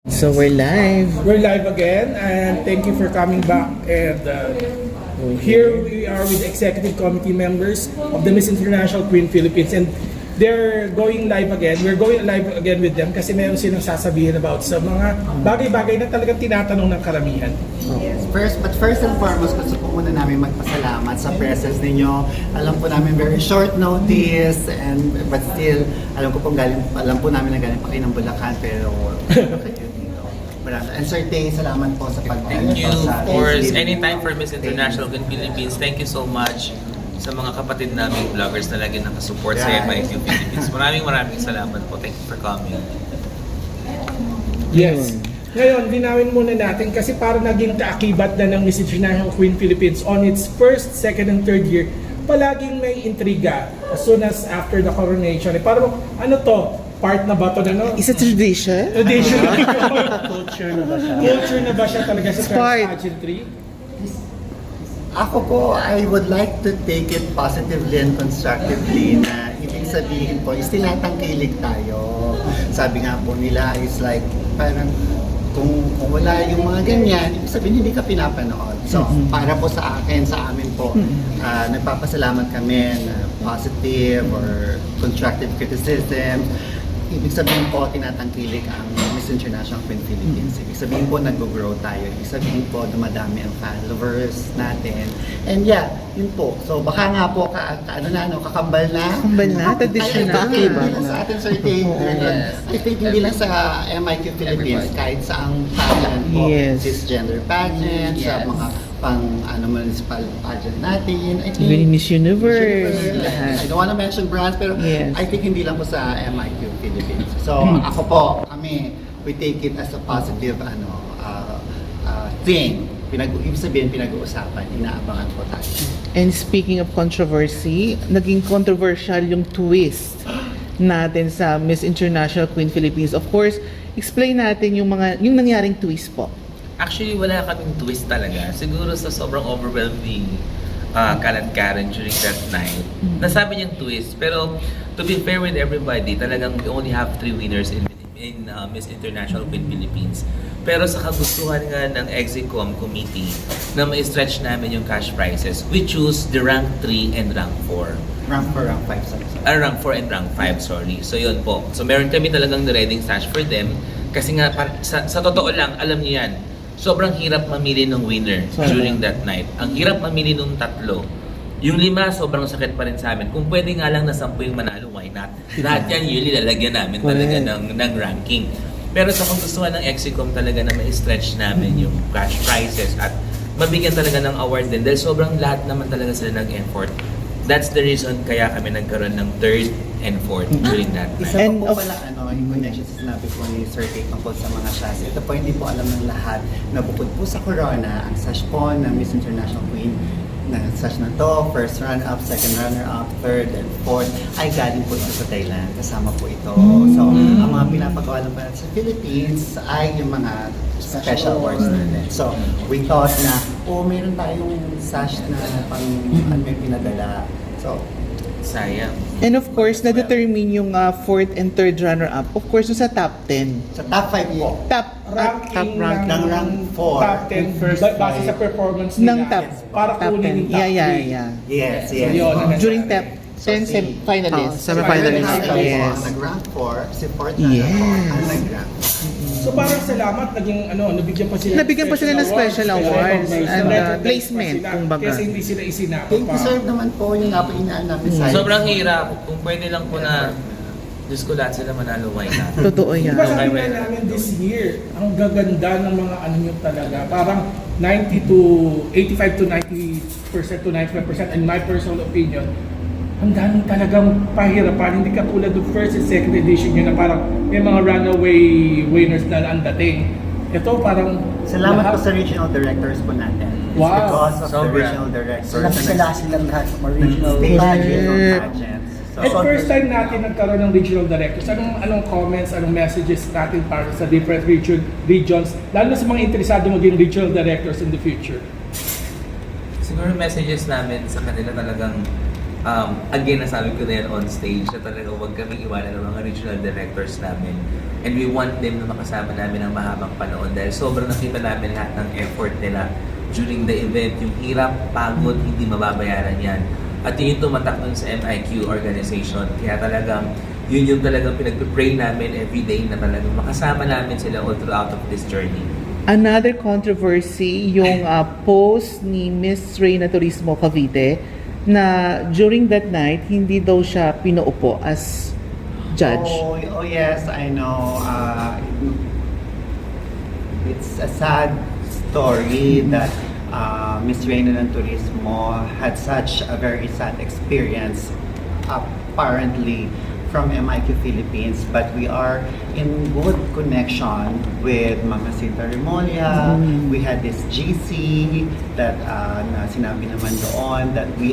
So we're live. We're live again, and thank you for coming back. And here we are with executive committee members of the Miss International Queen Philippines, and they're going live again. We're going live again with them kasi meron silang sasabihin about sa mga bagay-bagay na talagang tinatanong ng karamihan. Yes, first and foremost, gusto po muna namin magpasalamat sa presence ninyo. Alam po namin very short notice, but still, alam po namin na galing pa kayo ng Bulacan, pero kayo dito. And Sir Tay, salamat po sa Thank you, of course. Anytime for Miss International Queen Philippines. Thank you so much sa mga kapatid naming vloggers na lagi nakasupport sa MIQ Philippines. Maraming salamat po. Thank you for coming. Yes. Ngayon, linawin muna natin kasi para naging kaakibat na ng Miss International Queen Philippines on its first, second, and third year, palaging may intriga as soon as after the coronation. Parang ano to? Part na ba to na no? Is it tradition? Tradition. Culture na ba siya? Culture na ba siya talaga sa Part. pageantry? Ako po, I would like to take it positively and constructively na ibig sabihin po, is tinatangkilig tayo. Sabi nga po nila, is like, parang kung wala yung mga ganyan, ibig sabihin hindi ka pinapanood. So, para po sa akin, sa amin po, nagpapasalamat kami na positive or constructive criticism. Ibig sabihin po, tinatangkilik ang Miss International Queen Philippines. Ibig sabihin po, nag-grow tayo. Ibig sabihin po, dumadami ang followers natin. And yeah, yun po. So baka nga po, kakambal na. Kambal na, traditional. I think hindi lang sa atin, Sir Tay. I think hindi lang sa MIQ Philippines, kahit sa ang pageant po, Yes. cisgender pageant, sa mga municipal pageant natin. I think, Even Miss Universe. I don't want to mention brands, pero Yes. I think hindi lang po sa MIQ Philippines. So ako po, we take it as a positive thing. Ibig sabihin, pinag-uusapan, inaabangan po tayo. And speaking of controversy, naging controversial yung twist natin sa Miss International Queen Philippines. Of course, explain natin yung nangyaring twist po. Actually, wala kaming twist talaga. Siguro sa sobrang overwhelming kalat-karan during that night. Nasabi niyang twist. Pero to be fair with everybody, talagang we only have 3 winners in Miss International Queen Philippines. Pero sa kagustuhan nga ng Exicom Committee na ma-stretch namin yung cash prizes, we choose the rank 3 and rank 4. Rank 4, rank 5, sorry. Rank 4 and rank 5, sorry. So yun po. So meron kami talagang the-reading stash for them. Kasi nga, sa totoo lang, alam niyo yan, sobrang hirap mamili ng winner during that night. Ang hirap mamili ng 3. Yung 5, sobrang sakit pa rin sa amin. Kung pwede nga lang na 10 yung manalo, why not? Lahat yan, usually lalagyan namin talaga ng ranking. Pero sa kagustuhan ng Exicom talaga na ma-stretch namin yung cash prizes at mabigyan talaga ng award din dahil sobrang lahat naman talaga sila nag-effort. That's the reason kaya kami nagkaroon ng 3rd and 4th during that time. Isa pa po pala, yung connection sa sinabi po ni Sir Tay tungkol sa mga shots. Ito po, hindi po alam ng lahat na bukod po sa Corona, ang sash po ng Miss International Queen, na sash na to, first runner-up, second runner-up, third and fourth, ay galing po ito sa Thailand. Kasama po ito. So, ang mga pinapagawa lang pa natin sa Philippines ay yung mga special awards natin. So, we thought na, meron tayong sash na pang may pinadala. So, Sayang. And of course, na-determine yung 4th and 3rd runner-up. Of course, yung sa top 10. sa top 5 po, Top Ranking rank. ng rank 4. Top 10 First base sa five. performance Ng nila. top, Para top kunin yung 10. top 3. Yeah. Yes, So, yes. yun, ang During nasabi. top 10 semi-finalists. semi-finalists. Yes. Nag-rank 4, si Fort Yes. ang nag-rank. So parang salamat, nabigyan pa sila ng special awards and recognize placement, pa sila, kumbaga. Kasi hindi sila isinapa They pa. deserve naman po yung nga po inaan namin sa Sobrang hirap. Kung pwede lang po na Diyos ko lahat sila manalo, why not? Totoo yan. Diba sabi nga namin this year, ang gaganda ng mga nyo talaga. Parang 90 to 85 to 90% to 95%, and my personal opinion, ang daming talagang pahirapan. Hindi katulad ng first and second edition yun na parang may mga runaway winners na ang dating. Ito parang Salamat po lahat- sa regional directors po natin. It's Wow. because of the Sobra. regional directors. Silang lahat ng original Stage pageant. regional pageants. At first time natin nagkaroon ng regional directors, anong comments, anong messages natin para sa different regions, lalo na sa mga interesado maging regional directors in the future? Siguro messages namin sa kanila talagang again, nasabi ko na yan on stage na talaga huwag kaming iwanan ng mga regional directors namin. And we want them na makasama namin ang mahabang panahon dahil sobrang nakita namin lahat ng effort nila during the event. Yung hirap, pagod, hindi mababayaran yan. At yun yung tumatak dun sa MIQ organization. Kaya talagang yun yung talagang pinag-pray namin everyday na talagang makasama namin sila all throughout of this journey. Another controversy, yung post ni Miss Reyna Turismo Cavite na during that night, hindi daw siya pinaupo as judge. Oh yes, I know. It's a sad story that Miss Reyna ng Turismo had such a very sad experience, apparently from MIQ Philippines, but we are in good connection with Mama Cinta Remolia. We had this GC that na sinabi naman doon that we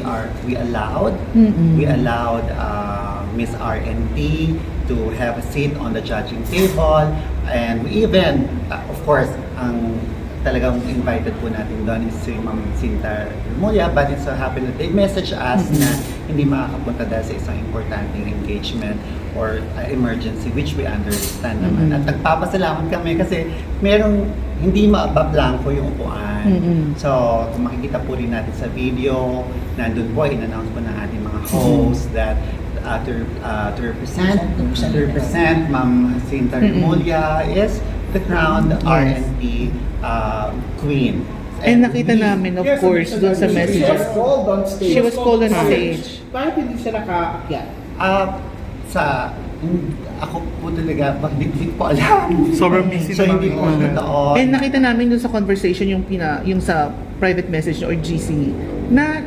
allowed Miss RNT to have a seat on the judging table, and we even of course ang talagang invited po natin doon is si Ma'am Cinta Remolia, but it so happened that they message us na hindi makakapunta dahil sa isang importanteng engagement or emergency, which we understand naman. At nagpapasalamat kami kasi merong hindi mabablanko yung upuan. So, kung makikita po rin natin sa video, nandun po, in-announce po ng ating mga hosts that to represent Ma'am Cinta Remolia is the crowned RNT queen. And nakita namin, of course, doon sa She was messages. called on stage. She was called on stage. Bakit hindi siya nakaakyat? Ako po talaga, hindi ko alam. Sobrang busy So, naman. hindi po totoo. And nakita namin doon sa conversation yung sa private message or GC na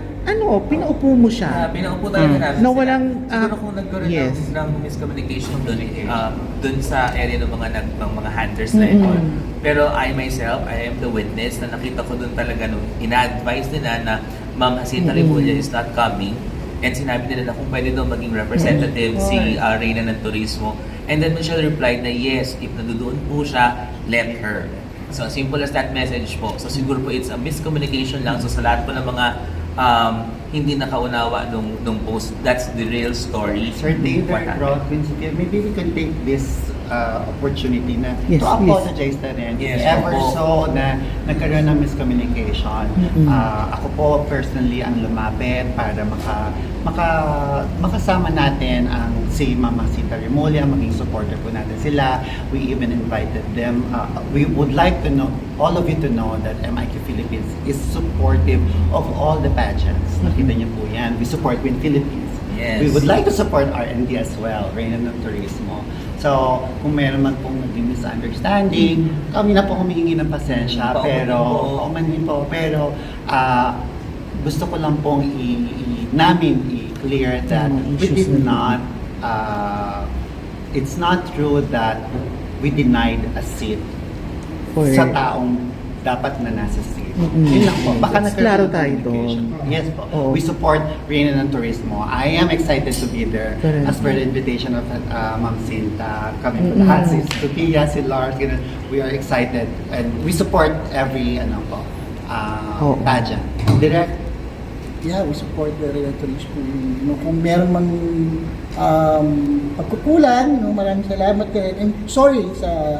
pinaupo mo siya. Pinaupo talaga namin Na sila. walang, Siguro kung nagkaroon yes. ng miscommunication dun sa area ng mga hunters na ito. Pero I myself, I am the witness na nakita ko dun talaga nung ina-advise nila na Ma'am Jacinta Remulla is not coming. And sinabi nila na kung pwede daw maging representative si Reyna ng Turismo. And then Michelle replied na yes, if nandoon po siya, let her. So simple as that message po. So siguro po it's a miscommunication lang. So sa lahat po ng mga hindi nakaunawa nung post, that's the real story. Sir David, What happened. Rod, Principal, maybe we can take this opportunity na Yes, to apologize na rin. Yes, If ever opo. so na nagkaroon ng miscommunication. Ako po personally ang lumapit para makasama natin ang si Mama Cinta Remolia, maging supporter po natin sila. We even invited them. We would like to know, all of you to know that MIQ Philippines is supportive of all the pageants. Nakita niyo po yan. We support Win Philippines. Yes. We would like to support RND as well, Reyna ng Turismo. So, kung meron man pong naging misunderstanding, kami na po humihingi ng pasensya, paumanhin po. Pero, gusto ko lang pong namin i-clear that we did not, it's not true that we denied a seat sa taong dapat na nasa seat. Yun lang po. Baka Yes, nagkaroon klaro ng tayo communication. doon. Yes po. Oo. We support Reyna ng Turismo. I am excited to be there. Correct. As per the invitation of Ma'am Cinta, kami po lahat, si Sophia, si Lars, ganun. We are excited and we support every Oo. pageant. Direct. Yeah, we support the Turismo. Kung meron mang pagkukulang, maraming salamat din. And sorry,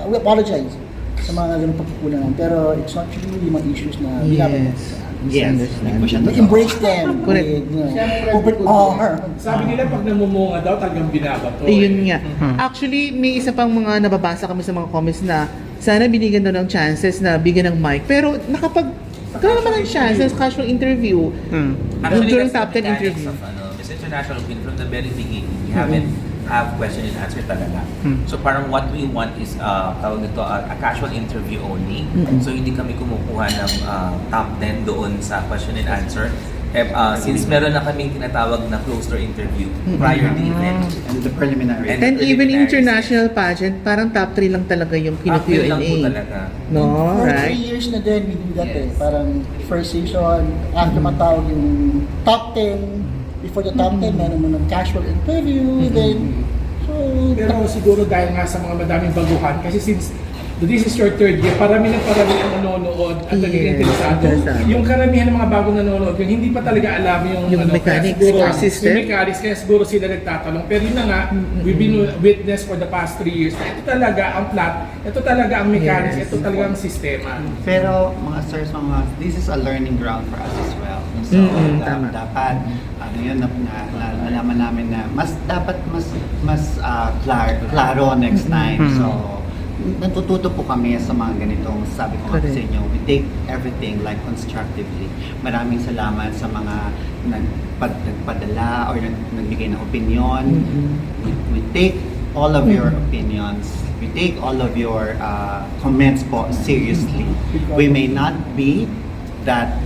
we apologize sa mga ganung pagkukulang. Pero it's not really mga issues na binabanggit. Yes. Hindi po siya We totoo. embrace them Correct. with open arms. Sabi nila pag namumunga daw, talagang binabato. Ayun nga. Actually, may isa pang mga nababasa kami sa mga comments na sana binigyan daw ng chances na bigyan ng mic. Pero nagkaroon naman ng chances, casual interview. During that's top the 10 mechanics interview. of Miss International Queen from the very beginning. We haven't have question and answer talaga. So parang what we want is tawag nito a casual interview only. So hindi kami kumukuha ng top 10 doon sa question and answer. Since meron na kaming tinatawag na closed door interview prior to the event. And the preliminary. And even international pageant, parang top 3 lang talaga yung After lang po kinu-Q&A. talaga. No, For 3 right? years na din, we do that Yes. Parang first season, after matawag yung top 10, before the top 10, meron mo ng casual interview, then, so, Pero siguro dahil nga sa mga madaming baguhan, kasi since this is your third year, parami ang nanonood at naging Yes, interesado. interesado. Yung karamihan ng mga bagong nanonood, yung hindi pa talaga alam Yung kaya mechanics, siguro, car system. yung mechanics, kaya siguro sila nagtatanong. Pero yun na nga, we've been witness for the past 3 years na ito talaga ang plot, ito talaga ang mechanics, Yes. ito talaga ang sistema. Pero mga sirs, this is a learning ground for us as well. So tama. dapat yun nalaman namin na dapat mas klaro next time. So natututo po kami sa mga ganitong, sabi ko nga Correct. sa inyo, we take everything like constructively. Maraming salamat sa mga nagpadala or nagbigay ng opinion. We take all of your opinions. We take all of your comments po seriously. We may not be that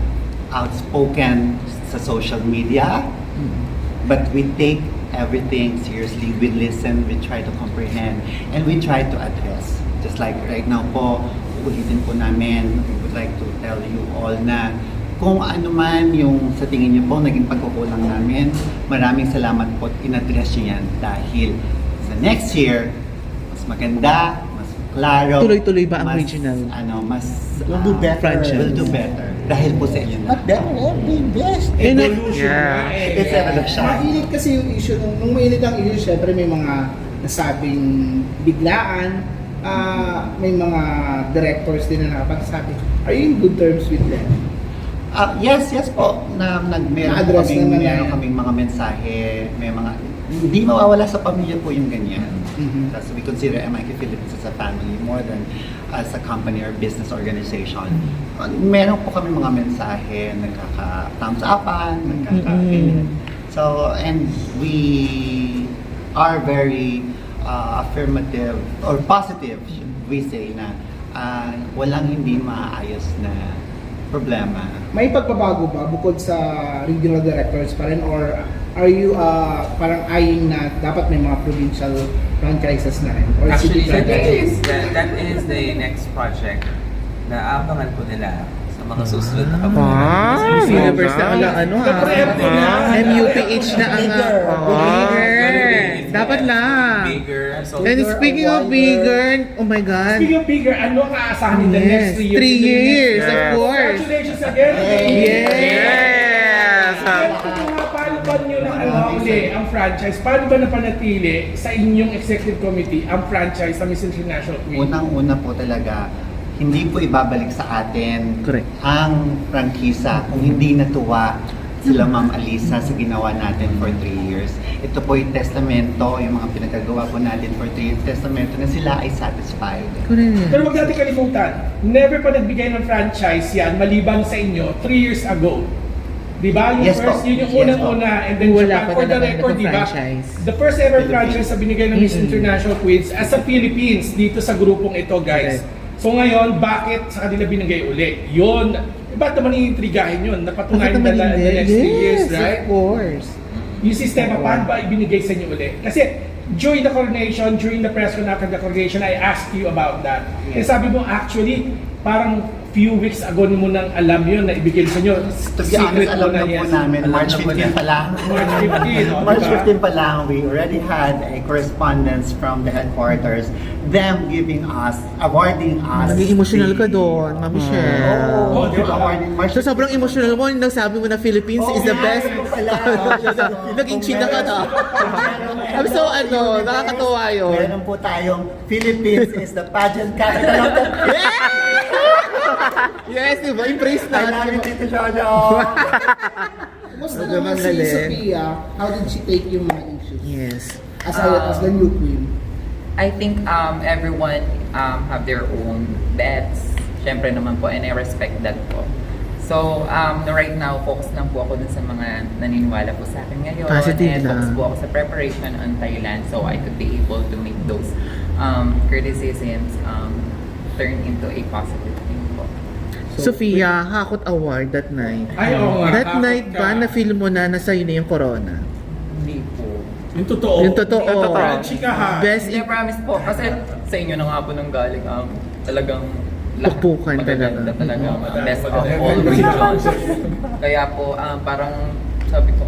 outspoken sa social media, but we take everything seriously. We listen, we try to comprehend, and we try to address. Just like right now po, ulitin po namin, we would like to tell you all na kung ano man yung sa tingin niyo po naging pagkukulang namin, maraming salamat po at in-address niyo yan dahil sa next year, mas maganda, mas klaro. Tuloy-tuloy ba ang mas, regional? Mas We'll do better. franchise. We'll do better. Dahil po sa inyo na. Not better, be best. Evolution Yeah. nga eh. It's evolution. Mainit kasi yung issue, nung mainit ang issue, syempre may mga nasabing biglaan, may mga directors din na nakapagsabi. Are you in good terms with them? Yes po. Meron Na-address naman na yan. kaming mga mensahe, may mga hindi mawawala sa pamilya po yung ganyan. Mhm. Kasi we consider MIQ Philippines as a family more than as a company or business organization. Meron po kami mga mensahe, nagkaka-thumbs upan, nagkaka-opinion. So, and we are very affirmative or positive, should we say, na walang hindi maayos na problema. May pagbabago ba bukod sa regional directors pa rin, or are you parang eyeing na dapat may mga provincial franchises na rin? Or Actually, city that franchises? is the next project na aabangan po nila sa mga susunod na Ah, kabanata. Miss Universe na ang Preemptive na. MUPH na ang bigger. Dapat lang. Bigger. So, And speaking of bigger, oh my God. Speaking of bigger, ano ang aasahan in the next 3 years? 3 years, of Yes. course. Congratulations again! Yes! Paano ba nyo na uli ang franchise? Paano ba napanatili sa inyong executive committee ang franchise sa Miss International Queen? Unang-una po talaga, hindi po ibabalik sa atin Correct. ang prangkisa kung hindi natuwa sila Ma'am Alisa sa ginawa natin for 3 years. Ito po yung testamento, yung mga pinagagawa po natin for 3 years, testamento na sila ay satisfied. Correct. Pero wag natin kalimutan, never pa nagbigay ng franchise yan maliban sa inyo 3 years ago. Diba? Yung Yes po. first, yun yung Yes unang-una, and then Wala Japan, pa for the talaga record, diba? naka-franchise. The first ever franchise na binigay ng Miss International Queens as a Philippines dito sa grupong ito, guys. So ngayon, bakit sa kanila binigay uli? Yun, ba't naman iintrigahin yun? Napatunayan Bakit naman nila in the hindi? next 3 years, Yes, right? of course. Yung sistema, paano ba ibinigay sa inyo uli? Kasi during the coronation, during the press con after the coronation, I asked you about that. Eh sabi mo, actually, parang few weeks ago mo nang alam yun na ibigay sa inyo. To be honest, alam na po namin, March 15 pa lang. March 15, oh, March diba? 15 pa lang, we already had a correspondence from the headquarters, them giving us, awarding us. Naging emotional ka the- doon, Ma'am Michelle. Oo, diba? Awarding March So sobrang emotional mo nung sabi mo na Philippines is the best. Naging chita ka na. I'm so nakakatuwa yun. Meron po tayong Philippines is the pageant capital of the Yes, diba? Embrace I love you, natin. Tito Jojo! Kumusta Huwag naman naman si galing. Sophia? How did she take yung mga issues? Yes. As the new queen? I think everyone have their own bets. Siyempre naman po, and I respect that po. So, right now, focus lang po ako dun sa mga naniniwala po sa akin ngayon. Positive and focus lang. po ako sa preparation on Thailand so I could be able to make those criticisms turn into a positive thing po. Sophia, Hakot Award that night. Ay, oo nga. That Hakot night ka. ba na-feel mo na sa'yo na yung corona? Hindi po. Yung totoo. Yung totoo. Chika ha. Best Hindi, promise po. Kasi sa inyo na nga po nung galing, talagang Pukpukan magaganda talaga. talaga. Best of all regions. Kaya po, parang sabi ko,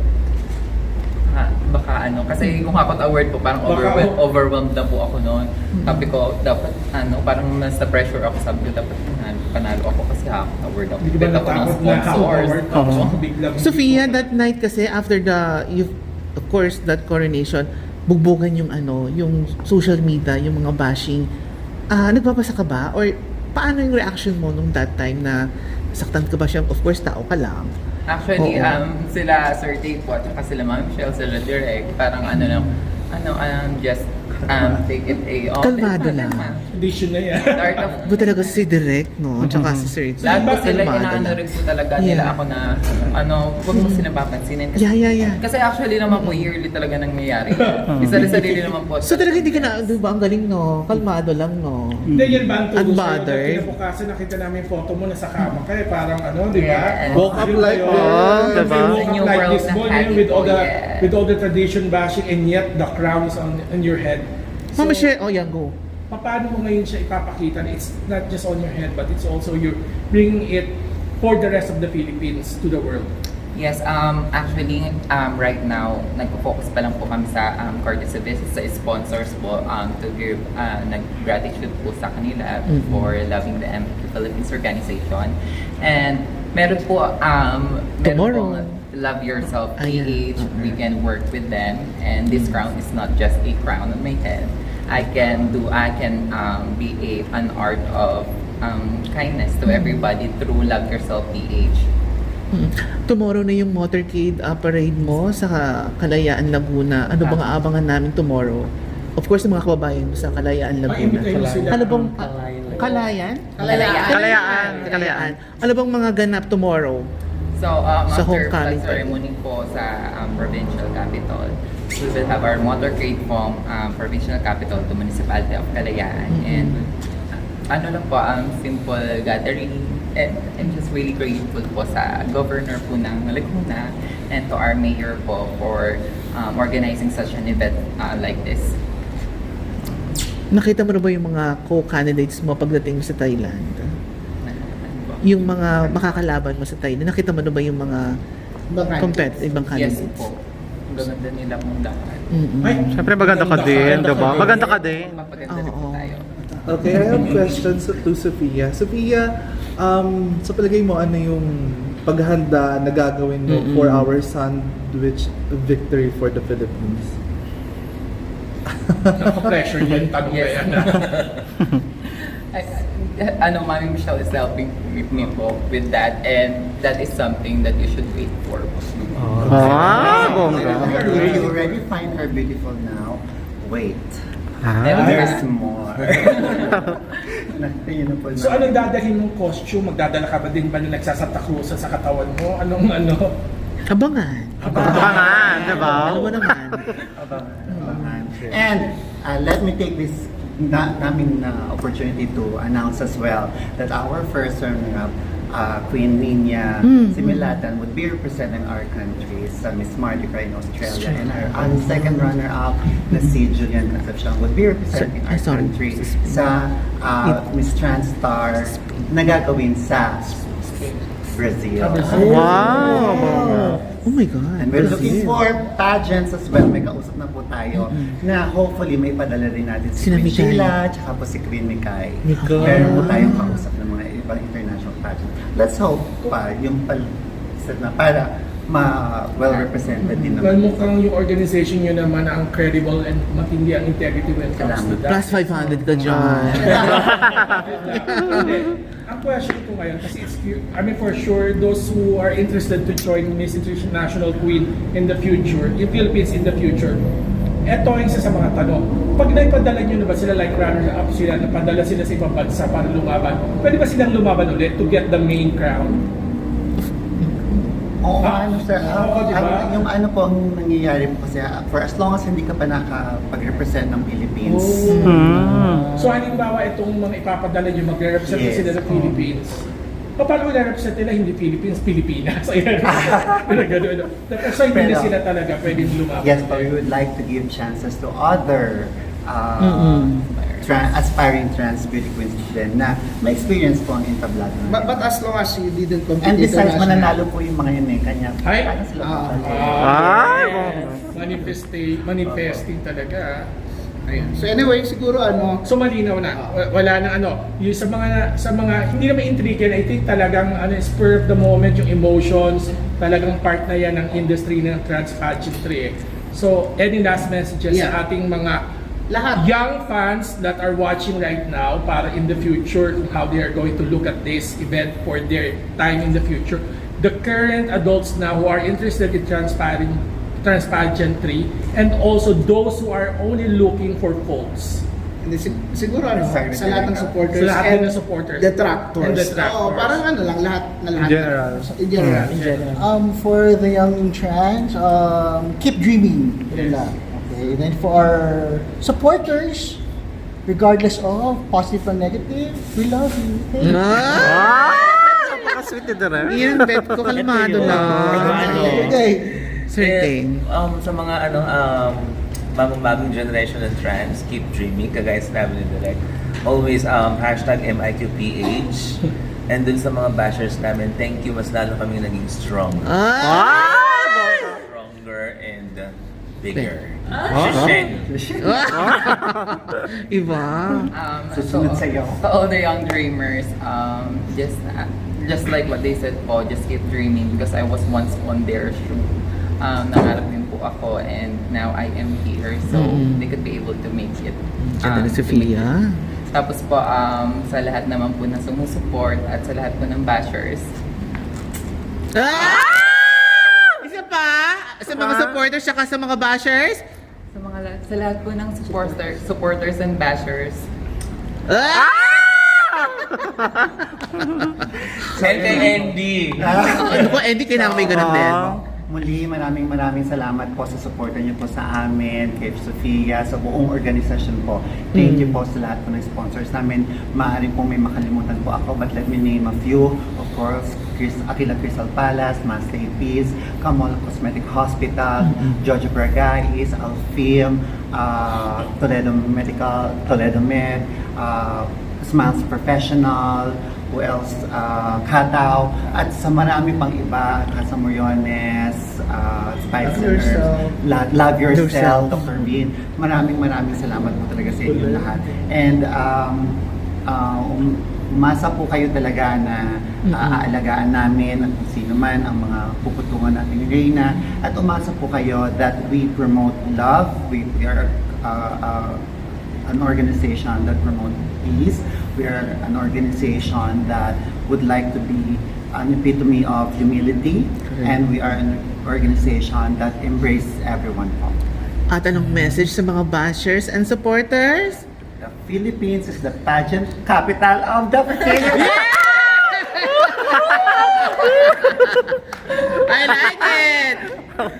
baka kasi kung apat award po, parang overwhelmed na po ako noon. Sabi ko, dapat parang nasa pressure ako, sabi ko, dapat panalo ako kasi apat award ako. Hindi ba Bigla ako ng natakot na sponsors. award? Oo. Biglang Sophia, that night kasi after of course, that coronation, bugbugan yung yung social media, yung mga bashing. Nagpapasa ka ba? Or paano yung reaction mo nung that time na saktan ka ba siya? Of course, tao ka lang. Actually, Oo. sila Sir Dave po, at saka sila Ma'am Michelle, sila Direk, parang just take it Kalmado lang. condition na yan. Start of Iba talaga si Direk, no? Tsaka si Sir. lahat po sila Kalmado inaano lang. rin po talaga nila Yeah. ako na huwag mo sila papansinin. Yeah. Kasi actually naman po yearly talaga nangyayari. Isa-sarili naman po. So talaga hindi ka na, di ba, ang galing, no? Kalmado lang, no? Hindi, yan ba ang tulong sa'yo? Unbothered. Kinabukasan nakita namin yung photo mo, nasa kama ka parang di ba? Yes. Woke up like this. Diba? Woke New up like world this na morning hagi with all po, the yes. with all the tradition bashing and yet the crown is on your head. Mama Michelle, yan, go. Paano mo ngayon siya ipapakita na it's not just on your head but it's also you're bringing it for the rest of the Philippines to the world? Yes, actually, right now, nagpo-focus pa lang po kami sa courtesy visit sa sponsors po to give nag-gratitude po sa kanila for loving the MQ Philippines organization. And meron po, Tomorrow. meron po Love Yourself Ayan. PH, we can work with them. And this crown is not just a crown on my head. I can be an art of kindness to everybody through Love Yourself PH. Tomorrow na yung motorcade parade mo sa Kalayaan, Laguna. Ano bang aabangan namin tomorrow? Of course, yung mga kababayan mo sa Kalayaan, Laguna. Maimbitahin mo sila. Ano bang... Kalayan? Kalayaan. Ano bang mga ganap tomorrow? So, Sa after homecoming flag ceremony po sa provincial capital, we will have our motorcade from provincial capital to municipality of Kalayaan. And lang po, simple gathering. And I'm just really grateful po sa governor po ng Laguna and to our mayor po for organizing such an event like this. Nakita mo na ba yung mga co-candidates mo pagdating mo sa Thailand? Yung mga makakalaban mo sa Thailand, nakita mo na ba yung mga ibang Yes candidates? po. Ang gaganda nila pong lahat. Ay, Siyempre maganda ka din, di ba? Maganda ka din. Mapaganda rin po Oo. tayo. Okay, I have questions to Sophia. Sophia, sa palagay mo, ano yung paghahanda na gagawin mo for our sandwich victory for the Philippines? Naka-pressure yan, tanong na Yes. yan. Mami Michelle is helping me po with that, and that is something that you should wait for. Bongga. If you already find her beautiful now, wait. Never There's mind. more. Yun na po So anong dadalhin mong costume? Magdadala ka ba din ba na nagsasanta Cruz sa katawan mo? Anong Abangan. Abangan, di ba? Ano mo naman? And let me take this opportunity to announce as well that our first runner-up, Queen Nina Similatan, would be representing our country sa Miss Mardi Gras in Australia. And our second runner-up, na si Julian Concepcion, would be representing our country sa Miss Transstar na gagawin sa Brazil. Wow! Bongga. Oh my God. And we're looking for pageants as well. May kausap na po tayo na hopefully may padala rin natin si Sina Queen Mikay. Sheila tsaka po si Queen Mikay. Mikay. Meron po tayong kausap ng mga ibang international pageants. Let's hope pa yung para well represented din Well, naman. mukhang yung organization nyo naman ang credible and matindi ang integrity when it comes to that. Plus 500 ka dyan. Ang question ko ngayon, kasi for sure, those who are interested to join Miss International Queen in the future, in Philippines in the future, eto ang isa sa mga tanong. Pag naipadala nyo na ba sila, like runner-up sila, napadala sila sa ibang bansa para lumaban, pwede ba silang lumaban ulit to get the main crown? Oo, sir. Oo, diba? Yung ano po ang nangyayari po kasi for as long as hindi ka pa nakapag-represent ng Philippines. So halimbawa itong mga ipapadala nyo, magre-represent Yes. sila ng Philippines. Paano magre-represent nila hindi Philippines, Pilipinas? Ayan. Ganun. So hindi Pero- sila talaga pwede lumaban. Yes, but we would like to give chances to other aspiring trans beauty queens din na may experience po ang entablado. But as long as you didn't compete And besides, internationally. mananalo po yung mga yun eh, kanya. Ay! Paano sila Ay! Manifesting talaga. Ayan. So anyway, siguro So malinaw na. Wala na yung sa mga hindi na may intrigue, I think talagang spur of the moment yung emotions, talagang part na yan ng industry ng trans pageantry. So any last messages sa ating mga lahat. young fans that are watching right now para in the future how they are going to look at this event for their time in the future. The current adults now who are interested in trans pageantry and also those who are only looking for faults. Hindi, siguro sa lahat ng supporters Sa lahat and ng supporters. detractors. And detractors. Oo, parang lahat na lahat. General. In general. For the young trans, keep dreaming. Yun lang. Okay. Then for our supporters, regardless of positive or negative, we love you. Hey. Ah! Napaka-sweet ni Direk. Ian, bet ko, kalmado lang. Okay. Certain. Sa mga bagong generation ng trans, keep dreaming, kagaya sinabi ni Direk. Always hashtag MIQPH. And dun sa mga bashers namin, thank you, mas lalo kami naging strong. Stronger and bigger. Shisheng. Iba. Susunod sa'yo. To all the young dreamers, just like what they said po, just keep dreaming because I was once on their shoe. Nangarap din po ako and now I am here so they could be able to make it. Ganda ni Sofia. Tapos po, sa lahat naman po na sumusuport at sa lahat po ng bashers, Isa pa? Sa mga supporters saka sa mga bashers? sa lahat po ng supporters and bashers, And kay Andy. Ano po, Andy, kailangan may ganun din. Muli, maraming salamat po sa suporta niyo po sa amin, kay Sofia, sa buong organisasyon po. Thank you po sa lahat po ng sponsors namin. Maaari pong may makalimutan po ako, but let me name a few. Of course, Aquila Crystal Palace, Maslay Peace, Camol Cosmetic Hospital, Jojo Bragais, Alfim, Toledo Med, Smiles Professional, who else, Kataw, at sa marami pang iba, Casa Moriones, Spice and Herbs, Love Yourself, Dr. Bean. Maraming salamat po talaga sa inyo lahat. And umasa po kayo talaga na aalagaan namin at kung sino man ang mga puputungan natin ni Reyna. At umasa po kayo that we promote love. We are an organization that promotes peace. We are an organization that would like to be an epitome of humility. And we are an organization that embraces everyone po. At anong message sa mga bashers and supporters? The Philippines is the pageant capital of the Philippines. I like it!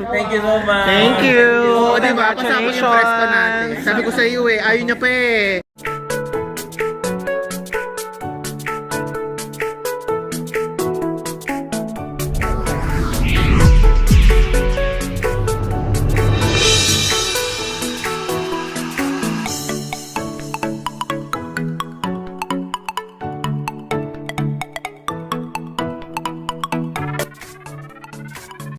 Thank you so much. Thank you. Oo, diba? Kasama yung press ko natin. Sabi ko sa iyo ayaw niya pa